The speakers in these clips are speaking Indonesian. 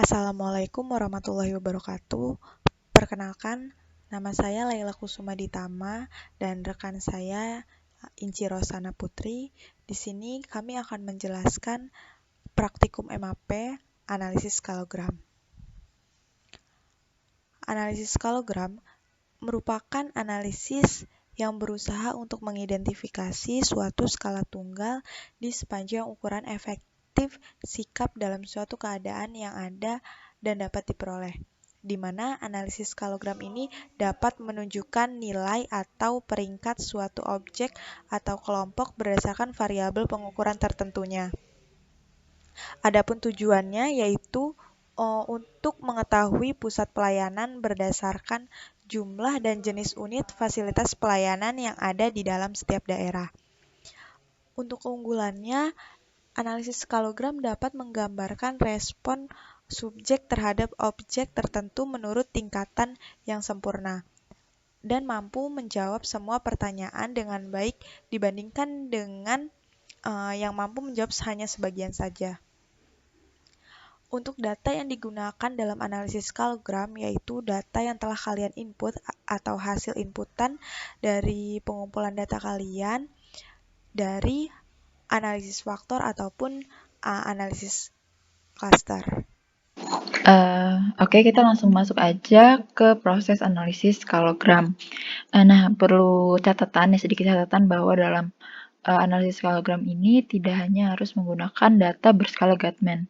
Assalamualaikum warahmatullahi wabarakatuh. Perkenalkan, nama saya Laila Kusuma Ditama dan rekan saya Inci Rosana Putri. Di sini kami akan menjelaskan praktikum MAP analisis skalogram. Analisis skalogram merupakan analisis yang berusaha untuk mengidentifikasi suatu skala tunggal di sepanjang ukuran efektif sikap dalam suatu keadaan yang ada dan dapat diperoleh, di mana analisis skalogram ini dapat menunjukkan nilai atau peringkat suatu objek atau kelompok berdasarkan variabel pengukuran tertentunya. Adapun tujuannya yaitu untuk mengetahui pusat pelayanan berdasarkan jumlah dan jenis unit fasilitas pelayanan yang ada di dalam setiap daerah. Untuk keunggulannya, analisis skalogram dapat menggambarkan respon subjek terhadap objek tertentu menurut tingkatan yang sempurna dan mampu menjawab semua pertanyaan dengan baik dibandingkan dengan yang mampu menjawab hanya sebagian saja. Untuk data yang digunakan dalam analisis skalogram yaitu data yang telah kalian input atau hasil inputan dari pengumpulan data kalian dari analisis faktor ataupun analisis cluster. Oke, kita langsung masuk aja ke proses analisis skalogram. Nah, perlu sedikit catatan bahwa dalam analisis skalogram ini tidak hanya harus menggunakan data berskala Guttman.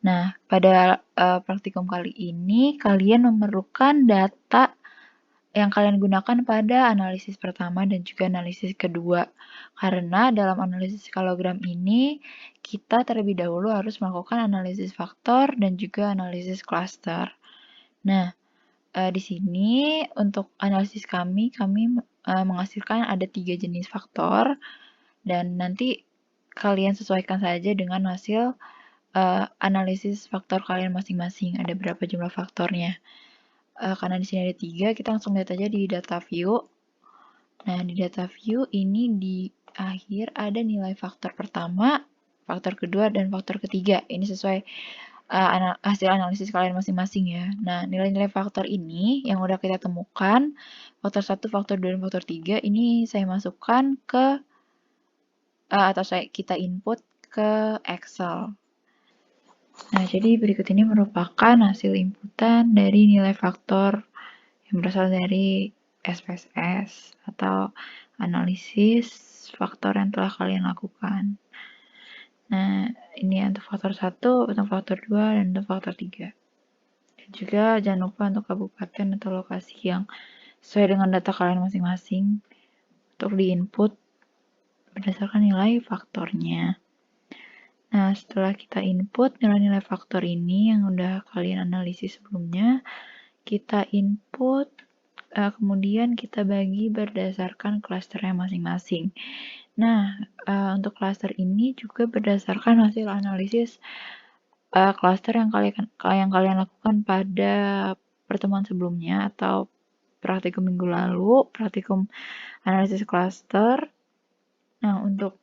Nah, pada praktikum kali ini kalian memerlukan data yang kalian gunakan pada analisis pertama dan juga analisis kedua. Karena dalam analisis skalogram ini kita terlebih dahulu harus melakukan analisis faktor dan juga analisis cluster. Nah, di sini untuk analisis kami menghasilkan ada 3 jenis faktor dan nanti kalian sesuaikan saja dengan hasil analisis faktor kalian masing-masing, ada berapa jumlah faktornya. Karena di sini ada 3, kita langsung lihat aja di data view. Nah, di data view ini di akhir ada nilai faktor pertama, faktor kedua, dan faktor ketiga. Ini sesuai hasil analisis kalian masing-masing ya. Nah, nilai-nilai faktor ini yang udah kita temukan, faktor 1, faktor 2, dan faktor 3, ini saya masukkan ke kita input ke Excel. Nah, jadi berikut ini merupakan hasil inputan dari nilai faktor yang berasal dari SPSS atau analisis faktor yang telah kalian lakukan. Nah, ini untuk faktor 1, untuk faktor 2, dan untuk faktor 3. Dan juga jangan lupa untuk kabupaten atau lokasi yang sesuai dengan data kalian masing-masing untuk di-input berdasarkan nilai faktornya. Nah, setelah kita input nilai-nilai faktor ini yang udah kalian analisis sebelumnya, kita input, kemudian kita bagi berdasarkan klasternya masing-masing. Nah, untuk klaster ini juga berdasarkan hasil analisis klaster yang kalian lakukan pada pertemuan sebelumnya atau praktikum minggu lalu, praktikum analisis klaster. Nah, untuk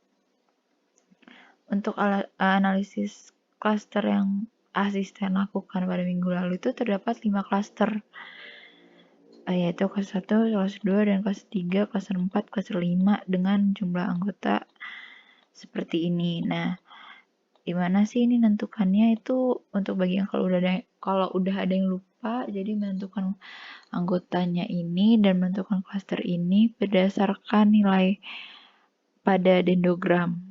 analisis klaster yang asisten lakukan pada minggu lalu itu terdapat 5 klaster, yaitu klaster 1, klaster 2, dan klaster 3, klaster 4, klaster 5 dengan jumlah anggota seperti ini. Nah, dimana sih ini menentukannya itu untuk bagian kalau udah ada yang lupa, jadi menentukan anggotanya ini dan menentukan klaster ini berdasarkan nilai pada dendrogram.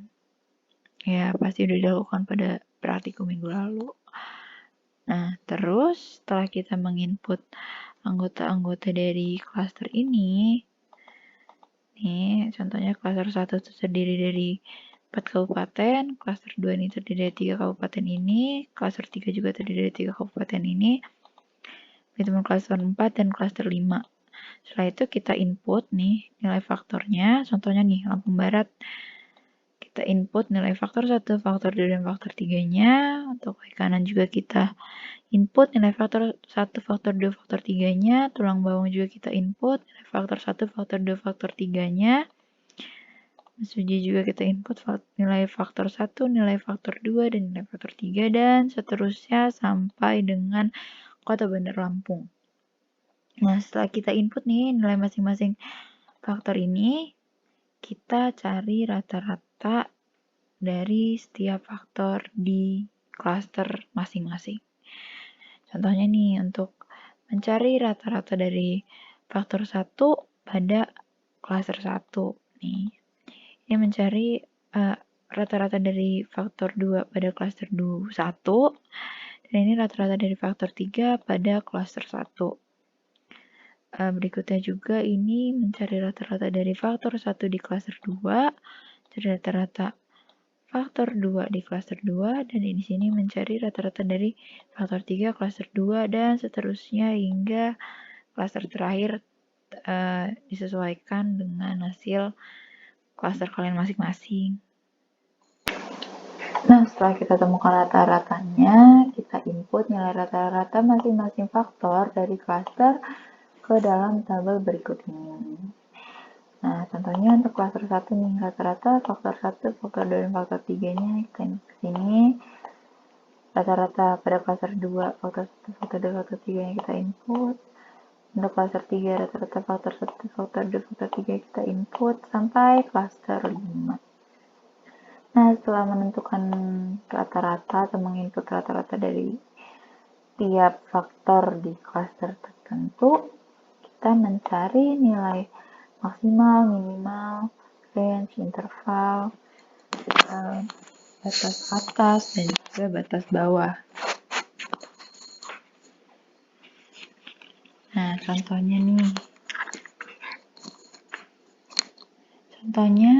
Ya, pasti udah dilakukan pada praktikum minggu lalu. Nah, terus setelah kita menginput anggota-anggota dari klaster ini, nih contohnya klaster 1 itu terdiri dari 4 kabupaten, klaster 2 ini terdiri dari 3 kabupaten ini, klaster 3 juga terdiri dari 3 kabupaten ini, teman klaster 4 dan klaster 5. Setelah itu kita input nih nilai faktornya, contohnya nih Lampung Barat. Kita input nilai faktor 1, faktor 2, dan faktor 3-nya. Untuk kaki kanan juga kita input nilai faktor 1, faktor 2, faktor 3-nya. Tulang bawang juga kita input nilai faktor 1, faktor 2, faktor 3-nya. Studi juga kita input nilai faktor 1, nilai faktor 2, dan nilai faktor 3, dan seterusnya sampai dengan Kota Bandar Lampung. Nah, setelah kita input nih nilai masing-masing faktor ini, kita cari rata-rata dari setiap faktor di klaster masing-masing. Contohnya nih, untuk mencari rata-rata dari faktor 1 pada klaster 1 nih. Ini mencari rata-rata dari faktor 2 pada klaster 1, dan ini rata-rata dari faktor 3 pada klaster 1. Berikutnya juga ini mencari rata-rata dari faktor 1 di klaster 2, cari rata-rata faktor 2 di klaster 2, dan di sini mencari rata-rata dari faktor 3 klaster 2, dan seterusnya hingga klaster terakhir disesuaikan dengan hasil klaster kalian masing-masing. Nah, setelah kita temukan rata-ratanya, kita input nilai rata-rata masing-masing faktor dari klaster ke dalam tabel berikut ini. Nah, contohnya untuk klaster 1 nih, rata-rata faktor 1, faktor 2, dan faktor 3-nya kita input ke sini. Rata-rata pada klaster 2, faktor 1, faktor 2, faktor 3-nya kita input. Untuk klaster 3, rata-rata faktor 1, faktor 2, faktor 3 kita input sampai klaster 5. Nah, setelah menentukan rata-rata atau menginput rata-rata dari tiap faktor di klaster tertentu, kita mencari nilai maksimal, minimal, range, interval, batas atas, dan juga batas bawah. Nah, contohnya nih. Contohnya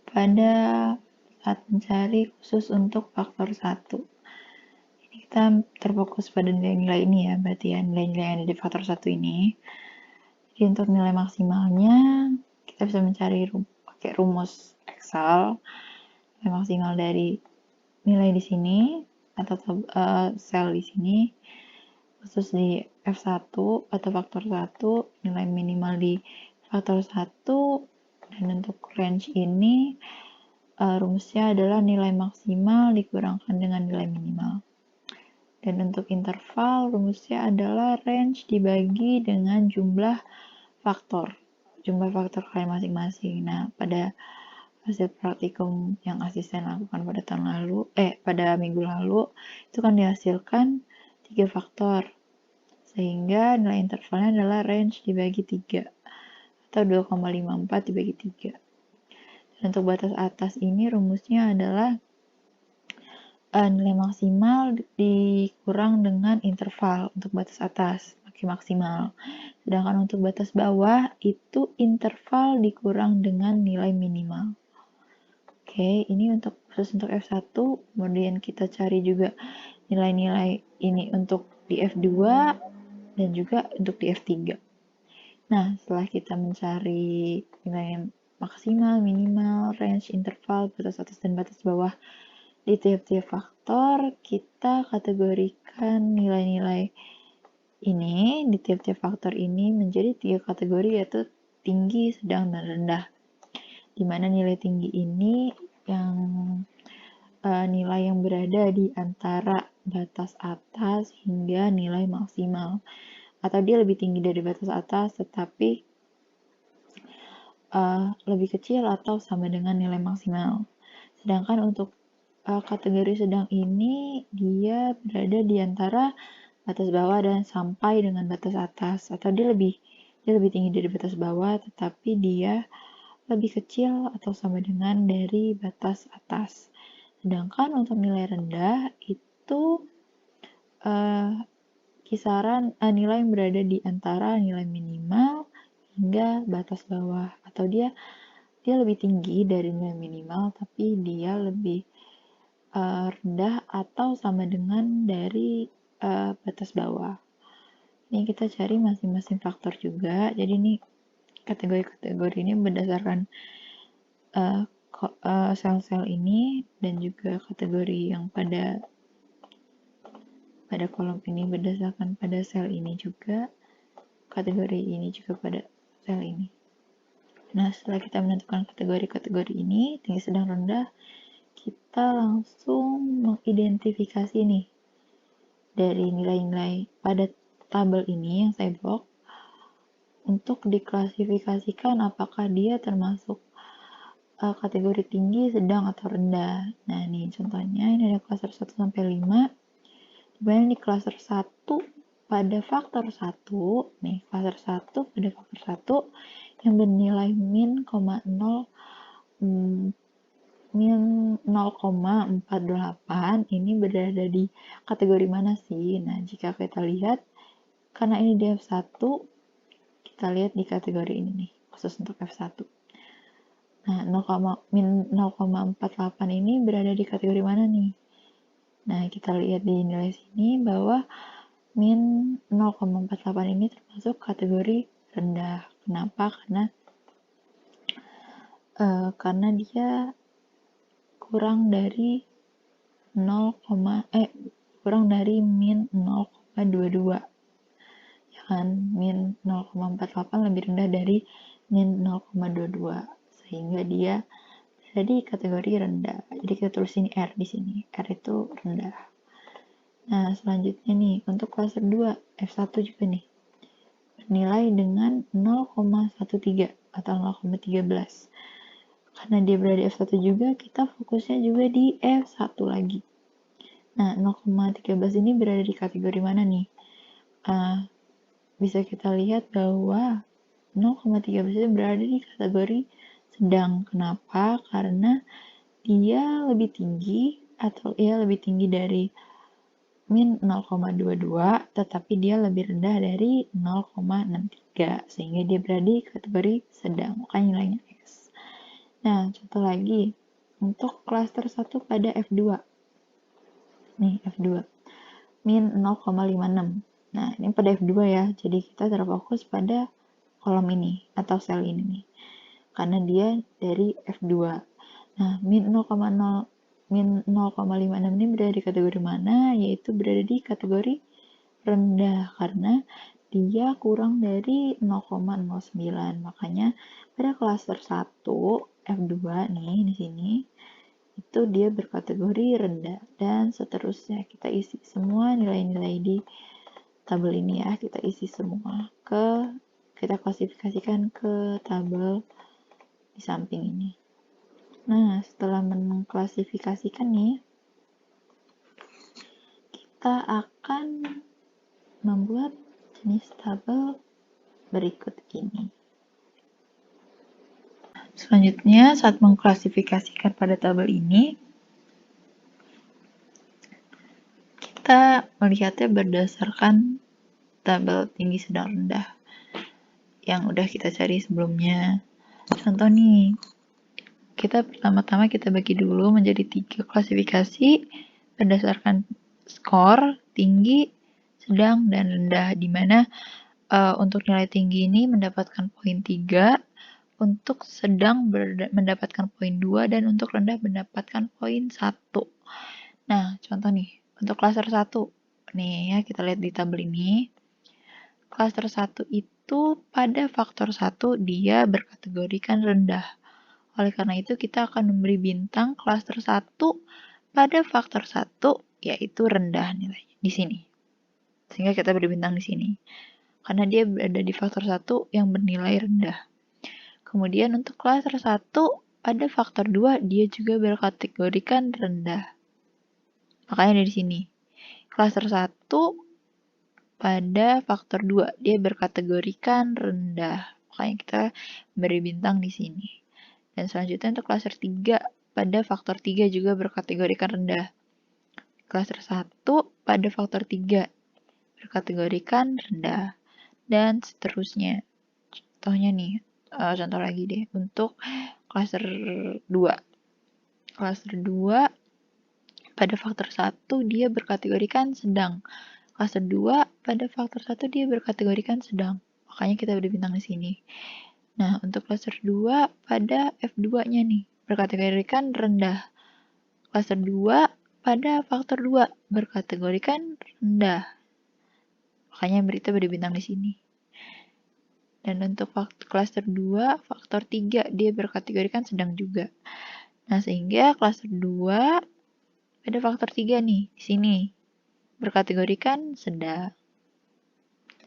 pada saat mencari khusus untuk faktor 1. Ini kita terfokus pada nilai-nilai ini ya, berarti ya nilai-nilai yang ada di faktor 1 ini. Jadi untuk nilai maksimalnya, kita bisa mencari pakai rumus Excel. Nilai maksimal dari nilai di sini, atau sel di sini, khusus di F1 atau faktor 1, nilai minimal di faktor 1, dan untuk range ini rumusnya adalah nilai maksimal dikurangkan dengan nilai minimal. Dan untuk interval rumusnya adalah range dibagi dengan jumlah faktor kalian masing-masing. Nah, pada hasil praktikum yang asisten lakukan pada minggu lalu, itu kan dihasilkan 3 faktor. Sehingga nilai intervalnya adalah range dibagi 3 atau 2,54 dibagi 3. Dan untuk batas atas ini rumusnya adalah nilai maksimal dikurang dengan interval untuk batas atas, pakai maksimal. Sedangkan untuk batas bawah itu interval dikurang dengan nilai minimal. Oke, ini khusus untuk F1, kemudian kita cari juga nilai-nilai ini untuk di F2 dan juga untuk di F3. Nah, setelah kita mencari nilai maksimal, minimal, range, interval, batas atas, dan batas bawah di tiap-tiap faktor, kita kategorikan nilai-nilai ini di tiap-tiap faktor ini menjadi 3 kategori, yaitu tinggi, sedang, dan rendah. Di mana nilai tinggi ini yang nilai yang berada di antara batas atas hingga nilai maksimal, atau dia lebih tinggi dari batas atas tetapi lebih kecil atau sama dengan nilai maksimal. Sedangkan untuk kategori sedang ini dia berada di antara batas bawah dan sampai dengan batas atas, atau dia lebih tinggi dari batas bawah tetapi dia lebih kecil atau sama dengan dari batas atas. Sedangkan untuk nilai rendah itu kisaran nilai yang berada di antara nilai minimal hingga batas bawah, atau dia lebih tinggi dari nilai minimal tapi dia lebih rendah atau sama dengan dari batas bawah. Ini kita cari masing-masing faktor juga. Jadi ini kategori-kategori ini berdasarkan sel-sel ini, dan juga kategori yang pada kolom ini berdasarkan pada sel ini juga, kategori ini juga pada sel ini. Nah, setelah kita menentukan kategori-kategori ini, tinggi, sedang, rendah, kita langsung mengidentifikasi nih dari nilai-nilai pada tabel ini yang saya blok untuk diklasifikasikan apakah dia termasuk kategori tinggi, sedang, atau rendah. Nah, nih contohnya ini ada klaster 1 sampai 5. Di mana di klaster 1 pada faktor 1, nih klaster 1 pada faktor 1 yang bernilai min 0,48 ini berada di kategori mana sih? Nah, jika kita lihat, karena ini di F1, kita lihat di kategori ini nih, khusus untuk F1. Nah, min 0,48 ini berada di kategori mana nih? Nah, kita lihat di nilai sini bahwa min 0,48 ini termasuk kategori rendah. Kenapa? Karena dia kurang dari min 0,22, ya kan? Min 0,48 lebih rendah dari min 0,22, sehingga dia berada di kategori rendah. Jadi kita tulis ini R di sini. R itu rendah. Nah, selanjutnya nih, untuk klaster 2, F1 juga nih, bernilai dengan 0,13 atau 0,13. Karena dia berada di F1 juga, kita fokusnya juga di F1 lagi. Nah, 0,13 ini berada di kategori mana nih? Bisa kita lihat bahwa 0,13 itu berada di kategori sedang. Kenapa? Karena dia lebih tinggi dari min 0,22, tetapi dia lebih rendah dari 0,63, sehingga dia berada di kategori sedang, makanya nilainya S. Nah, contoh lagi, untuk klaster 1 pada F2. Nih, F2. Min 0,56. Nah, ini pada F2 ya, jadi kita terfokus pada kolom ini, atau sel ini nih. Karena dia dari F2. Nah, min 0,56 ini berada di kategori mana? Yaitu berada di kategori rendah, karena dia kurang dari 0,09. Makanya pada klaster 1 F2 nih di sini itu dia berkategori rendah, dan seterusnya kita isi semua nilai-nilai di tabel ini ya, kita isi semua kita klasifikasikan ke tabel di samping ini. Nah, setelah mengklasifikasikan nih, kita akan membuat jenis tabel berikut ini. Selanjutnya, saat mengklasifikasikan pada tabel ini, kita melihatnya berdasarkan tabel tinggi, sedang, rendah yang udah kita cari sebelumnya. Contoh nih, pertama-tama kita bagi dulu menjadi 3 klasifikasi berdasarkan skor, tinggi, sedang, dan rendah, di mana untuk nilai tinggi ini mendapatkan poin 3, untuk sedang mendapatkan poin 2, dan untuk rendah mendapatkan poin 1. Nah, contoh nih, untuk klaster 1, nih ya, kita lihat di tabel ini, klaster 1 itu pada faktor 1 dia berkategorikan rendah. Oleh karena itu, kita akan memberi bintang klaster 1 pada faktor 1, yaitu rendah nilainya di sini. Sehingga kita beri bintang di sini. Karena dia berada di faktor 1 yang bernilai rendah. Kemudian untuk klaster 1 pada faktor 2, dia juga berkategorikan rendah. Makanya di sini. Klaster 1 pada faktor 2, dia berkategorikan rendah. Makanya kita beri bintang di sini. Dan selanjutnya untuk klaster 3 pada faktor 3 juga berkategorikan rendah. Klaster 1 pada faktor 3 berkategorikan rendah. Dan seterusnya. Contohnya nih, contoh lagi deh. Untuk klaster 2. Klaster 2 pada faktor 1 dia berkategorikan sedang. Klaster 2 pada faktor 1 dia berkategorikan sedang. Makanya kita beri bintang di sini. Nah, untuk klaster 2 pada F2-nya nih, berkategorikan rendah. Klaster 2 pada faktor 2 berkategorikan rendah. Makanya kita beri bintang di sini. Dan untuk klaster 2, faktor 3, dia berkategorikan sedang juga. Nah, sehingga klaster 2 ada faktor 3 nih, di sini. Berkategorikan sedang.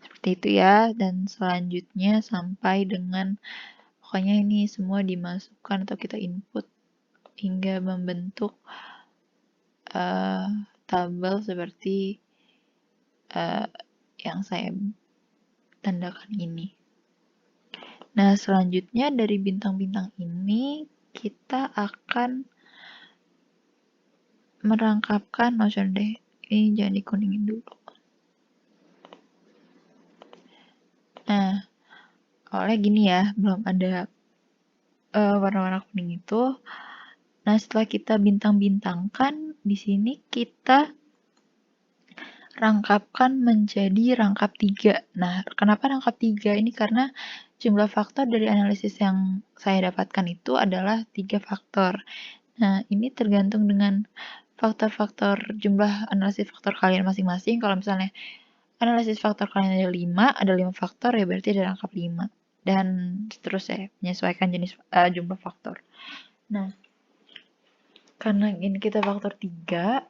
Seperti itu ya, dan selanjutnya sampai dengan, pokoknya ini semua dimasukkan atau kita input hingga membentuk tabel seperti yang saya tandakan ini. Nah, selanjutnya dari bintang-bintang ini kita akan merangkapkan, deh, ini jangan dikuningin dulu. Nah, awalnya gini ya, belum ada warna-warna kuning itu. Nah, setelah kita bintang-bintangkan, di sini kita rangkapkan menjadi rangkap 3. Nah, kenapa rangkap 3? Ini karena jumlah faktor dari analisis yang saya dapatkan itu adalah 3 faktor. Nah, ini tergantung dengan faktor-faktor jumlah analisis faktor kalian masing-masing. Kalau misalnya analisis faktor kalian ada 5 faktor, ya berarti ada rangkap 5. Dan seterusnya, menyesuaikan jenis jumlah faktor. Nah, karena ini kita faktor 3,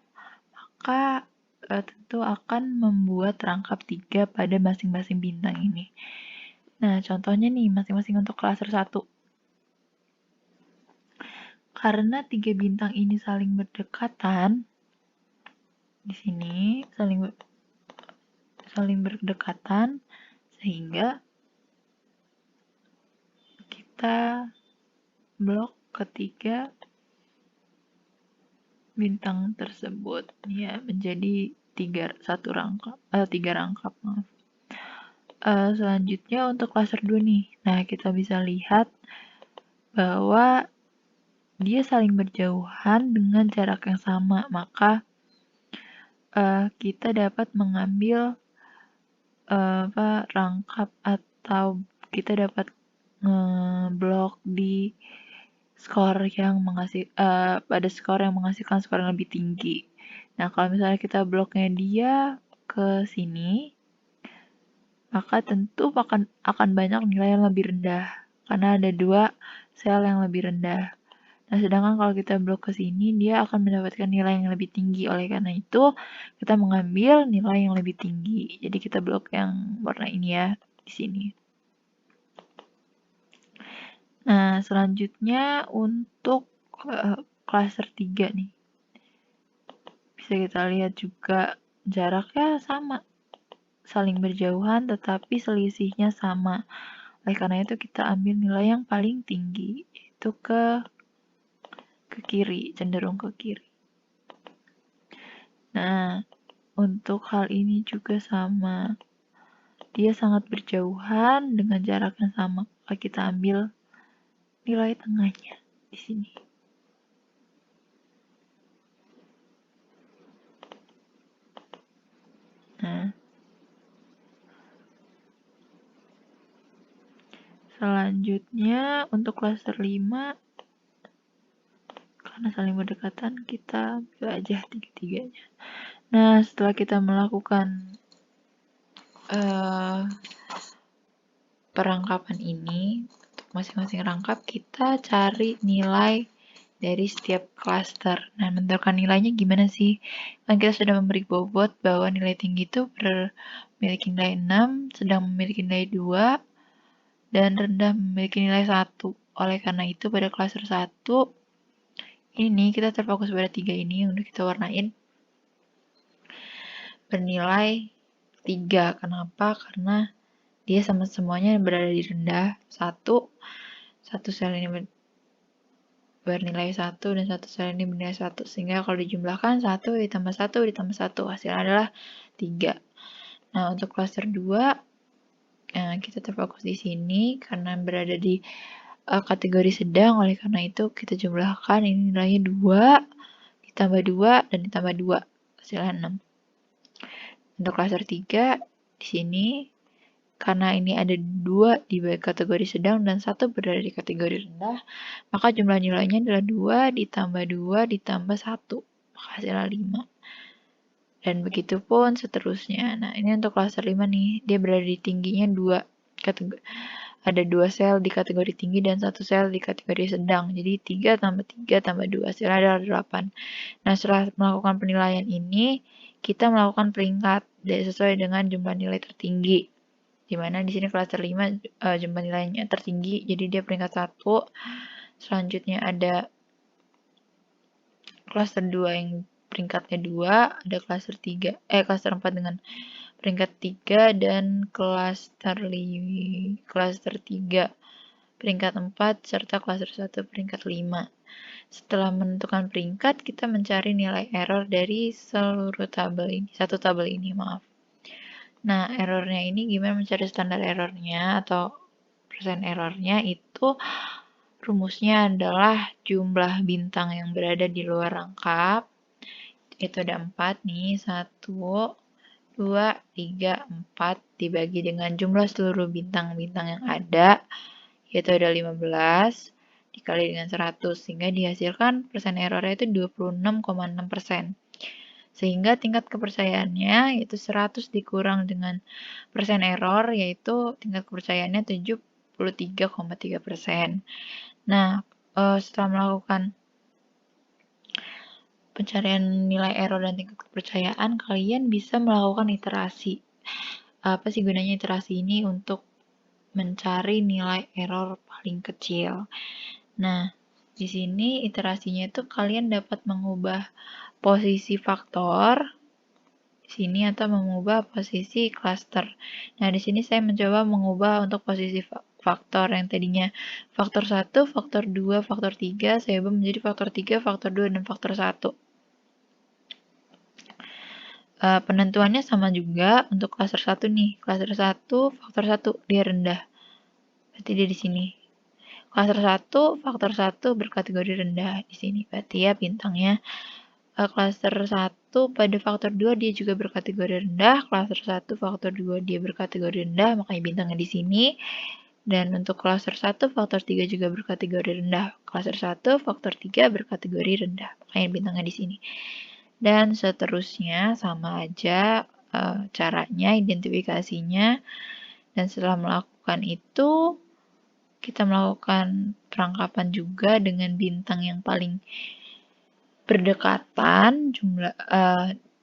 maka tentu akan membuat rangkap 3 pada masing-masing bintang ini. Nah, contohnya nih, masing-masing untuk klaster 1. Karena 3 bintang ini saling berdekatan, di sini saling berdekatan, sehingga kita blok ketiga bintang tersebut ya menjadi 3 rangkap, maaf. Selanjutnya untuk klaster 2 nih. Nah, kita bisa lihat bahwa dia saling berjauhan dengan jarak yang sama, maka kita dapat mengambil rangkap atau kita dapat ngeblok di pada skor yang menghasilkan skor yang lebih tinggi. Nah, kalau misalnya kita bloknya dia ke sini, maka tentu akan banyak nilai yang lebih rendah karena ada 2 sel yang lebih rendah. Nah, sedangkan kalau kita blok ke sini, dia akan mendapatkan nilai yang lebih tinggi. Oleh karena itu, kita mengambil nilai yang lebih tinggi. Jadi kita blok yang warna ini ya, di sini. Nah, selanjutnya untuk klaster 3 nih. Bisa kita lihat juga jaraknya sama. Saling berjauhan tetapi selisihnya sama. Oleh karena itu kita ambil nilai yang paling tinggi, yaitu ke kiri, cenderung ke kiri. Nah, untuk hal ini juga sama. Dia sangat berjauhan dengan jarak yang sama. Maka kita ambil nilai tengahnya di sini. Nah, selanjutnya untuk klaster 5, karena saling berdekatan, kita ambil aja tiga-tiganya. Nah, setelah kita melakukan perangkapan ini, untuk masing-masing rangkap, kita cari nilai dari setiap klaster. Nah, menentukan nilainya gimana sih? Kan kita sudah memberi bobot bahwa nilai tinggi itu memiliki nilai 6, sedang memiliki nilai 2, dan rendah memiliki nilai 1. Oleh karena itu, pada klaster 1, ini kita terfokus pada 3 ini yang udah kita warnain. Bernilai 3. Kenapa? Karena dia semuanya berada di rendah. Satu sel ini bernilai 1 dan satu sel ini bernilai 1. Sehingga kalau dijumlahkan 1 ditambah 1 ditambah 1 hasilnya adalah 3. Nah, untuk klaster 2 kita terfokus di sini karena berada di kategori sedang. Oleh karena itu kita jumlahkan ini nilainya 2 ditambah 2 dan ditambah 2 hasilnya 6. Untuk klaster 3 di sini karena ini ada 2 di kategori sedang dan 1 berada di kategori rendah, maka jumlah nilainya adalah 2 ditambah 2 ditambah 1, maka hasilnya 5. Dan begitu pun seterusnya. Nah, ini untuk klaster 5 nih, dia berada di tingginya 2. ada 2 sel di kategori tinggi dan 1 sel di kategori sedang. Jadi 3 tambah 3 tambah 2 hasilnya adalah 8. Nah, setelah melakukan penilaian ini, kita melakukan peringkat sesuai dengan jumlah nilai tertinggi. Dimana di sini klaster 5 jumlah nilainya tertinggi, jadi dia peringkat 1. Selanjutnya ada klaster 2 yang peringkatnya 2, ada klaster 4 dengan peringkat 3, dan klaster 3 peringkat 4, serta klaster 1 peringkat 5. Setelah menentukan peringkat, kita mencari nilai error dari seluruh tabel ini, satu tabel ini, maaf. Nah, errornya ini gimana mencari standar errornya atau persen errornya itu rumusnya adalah jumlah bintang yang berada di luar rangkap. Itu ada 4 nih, 1, 2, 3, 4 dibagi dengan jumlah seluruh bintang-bintang yang ada, yaitu ada 15 dikali dengan 100, sehingga dihasilkan persen errornya itu 26,6%. Sehingga tingkat kepercayaannya yaitu 100 dikurang dengan persen error, yaitu tingkat kepercayaannya 73,3%. Nah, setelah melakukan pencarian nilai error dan tingkat kepercayaan, kalian bisa melakukan iterasi. Apa sih gunanya iterasi ini? Untuk mencari nilai error paling kecil. Nah, di sini iterasinya itu kalian dapat mengubah posisi faktor di sini atau mengubah posisi cluster. Nah, di sini saya mencoba mengubah untuk posisi faktor yang tadinya faktor 1, faktor 2, faktor 3, saya ubah menjadi faktor 3, faktor 2, dan faktor 1. Penentuannya sama juga untuk klaster 1 nih. Klaster 1, faktor 1, dia rendah. Berarti dia di sini. Klaster 1, faktor 1 berkategori rendah di sini. Berarti ya bintangnya klaster 1 pada faktor 2 dia juga berkategori rendah. Klaster 1, faktor 2 dia berkategori rendah, makanya bintangnya di sini. Dan untuk klaster 1, faktor 3 juga berkategori rendah. Klaster 1, faktor 3 berkategori rendah, makanya bintangnya di sini. Dan seterusnya sama aja caranya, identifikasinya. Dan setelah melakukan itu, kita melakukan perangkapan juga dengan bintang yang paling berdekatan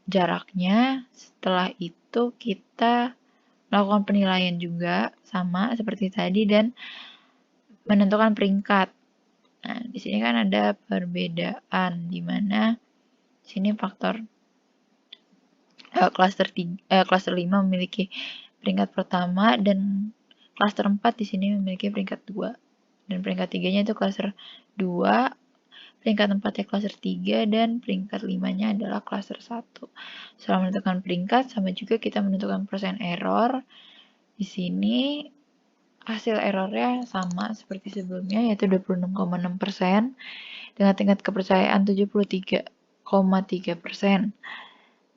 jaraknya. Setelah itu kita melakukan penilaian juga sama seperti tadi dan menentukan peringkat. Nah, di sini kan ada perbedaan di mana sini faktor klaster 5 memiliki peringkat pertama dan klaster 4 di sini memiliki peringkat 2. Dan peringkat 3-nya itu klaster 2, peringkat 4-nya klaster 3, dan peringkat 5-nya adalah klaster 1. Setelah menentukan peringkat, sama juga kita menentukan persen error. Di sini hasil errornya sama seperti sebelumnya, yaitu 26,6% dengan tingkat kepercayaan 73,3%.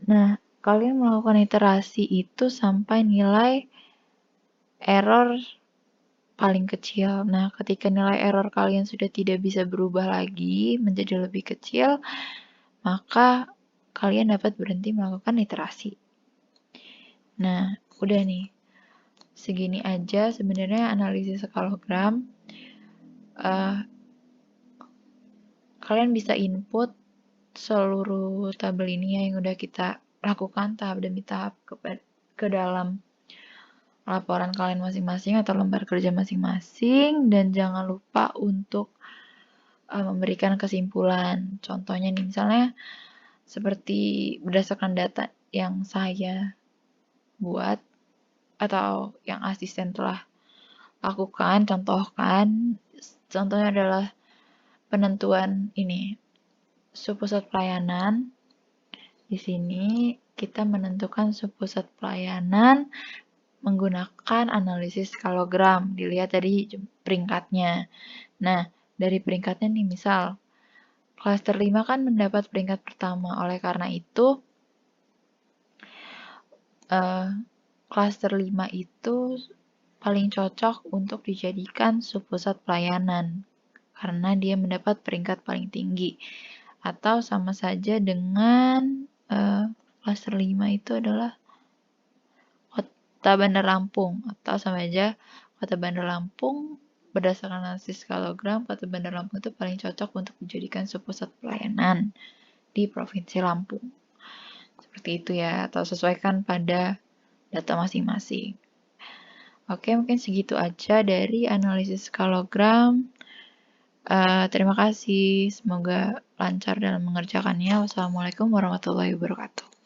Nah, kalian melakukan iterasi itu sampai nilai error paling kecil. Nah, ketika nilai error kalian sudah tidak bisa berubah lagi menjadi lebih kecil, maka kalian dapat berhenti melakukan iterasi. Nah, udah nih. Segini aja sebenarnya analisis skalogram. Kalian bisa input seluruh tabel ini ya yang udah kita lakukan tahap demi tahap ke dalam laporan kalian masing-masing atau lembar kerja masing-masing, dan jangan lupa untuk memberikan kesimpulan. Contohnya nih, misalnya seperti berdasarkan data yang saya buat atau yang asisten telah lakukan, contohnya adalah penentuan ini subpusat pelayanan. Di sini kita menentukan subpusat pelayanan menggunakan analisis skalogram. Dilihat dari peringkatnya. Nah, dari peringkatnya nih, misal klaster 5 kan mendapat peringkat pertama. Oleh karena itu, klaster 5 itu paling cocok untuk dijadikan subpusat pelayanan karena dia mendapat peringkat paling tinggi. Atau sama saja dengan klaster 5 itu adalah Kota Bandar Lampung, atau sama aja Kota Bandar Lampung. Berdasarkan analisis skalogram, Kota Bandar Lampung itu paling cocok untuk dijadikan pusat pelayanan di Provinsi Lampung. Seperti itu ya, atau sesuaikan pada data masing-masing. Oke, mungkin segitu aja dari analisis skalogram. Terima kasih, semoga lancar dalam mengerjakannya. Wassalamualaikum warahmatullahi wabarakatuh.